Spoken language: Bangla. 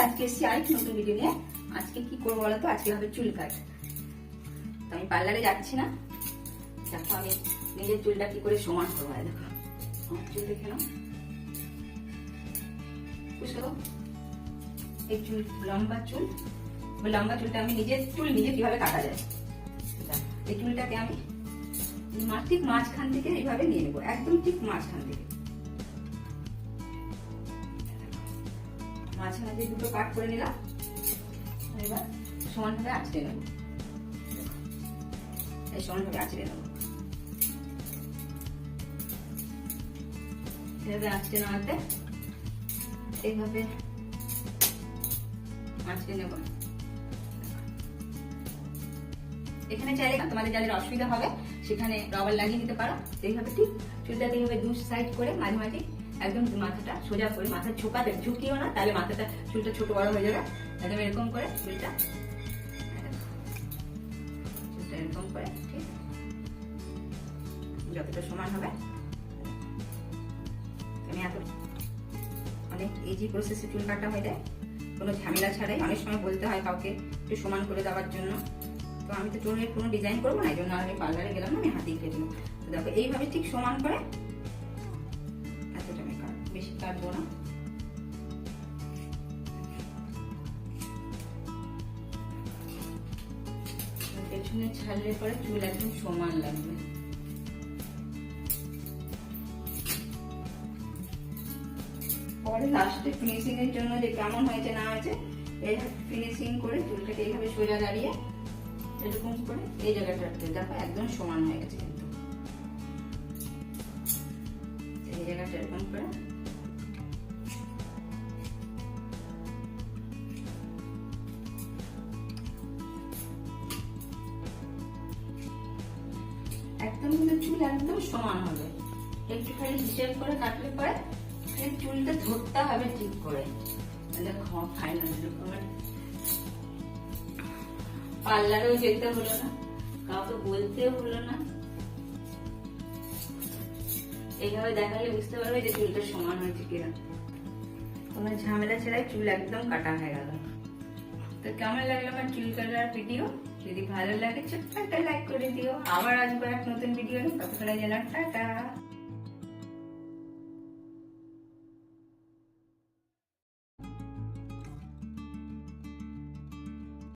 আজকে এসেছি আরেকটি নতুন ভিডিও নিয়ে। আজকে কি করবো বলতো, আজকে হবে চুল কাট। তো আমি পার্লারে যাচ্ছি না, দেখো আমি নিজের চুলটা কি করে সমান করবো। দেখো আমার চুল দেখে নাও, বুঝলো? এই চুল লম্বা চুল, লম্বা চুলটা আমি নিজের চুল নিজে কিভাবে কাটা যায়। এই চুলটাকে আমি ঠিক মাঝখান থেকে এইভাবে নিয়ে নেবো, একদম ঠিক মাঝখান থেকে। মাঝখানে দিয়ে দুটো কাট করে নিলাম, এবার সমানভাবে আঁচড়ে নেব। এই সমানভাবে আঁচড়ে নেব, এভাবে আঁচড়ে নেওয়াতে এইভাবে আঁচড়ে নেব। এখানে চাইলে তোমাদের যাদের অসুবিধা হবে সেখানে রবার লাগিয়ে দিতে পারো। এইভাবে ঠিক চুলটাকে এইভাবে দু সাইড করে মাঝে মাঝে একদম মাথাটা সোজা করে, মাথা ঝোঁকাতে ঝুঁকিও না, তাহলে মাথাটা চুলটা ছোট বড় হয়ে যাবে। একদম এরকম করে চুলটা এরকম করে ঠিক যতটা সমান হবে। আমি এত অনেক ইজি প্রসেসে চুল কাটা হয়ে যায়, কোনো ঝামেলা ছাড়াই। অনেক সময় বলতে হয় কাউকে একটু সমান করে দেওয়ার জন্য, তো আমি তো চুলের কোনো ডিজাইন করবো না, এই জন্য আমি পার্লারে গেলাম না, আমি হাতেই কেটে নেবো। তো দেখো এইভাবে ঠিক সমান করে এতটা আমি বেশি কাটবো না। পেছনে ছাড়লে পরে চুল একদম সমান লাগবে। পরে লাস্টে ফিনিশিং এর জন্য যে কেমন হয়েছে না হয়েছে, এই ফিনিশিং করে চুলটাকে এইভাবে সোজা দাঁড়িয়ে এরকম করে এই জায়গাটা দেখো একদম সমান হয়ে গেছে। কিন্তু এই জায়গাটা এরকম করে একদম কিন্তু চুল একদম সমান হবে। একটু খালি হিসেব করে কাটলে পরে চুলটা ধরতে হবে ঠিক করে। দেখো ফাইনাল পার্লারেও যেতে হলো না, কাউকে বলতেও হলো না, এইভাবে দেখালে বুঝতে পারবে যে চুলটা সমান হয়েছে কিনা। কোনো ঝামেলা ছাড়াই চুল একদম কাটা হয়ে গেল। তো কেমন লাগলো আমার চুল কাটার ভিডিও? যদি ভালো লাগে ছোট্ট একটা লাইক করে দিও। আবার আসবো এক নতুন ভিডিও নিয়ে, ততক্ষণে যেন টাটা।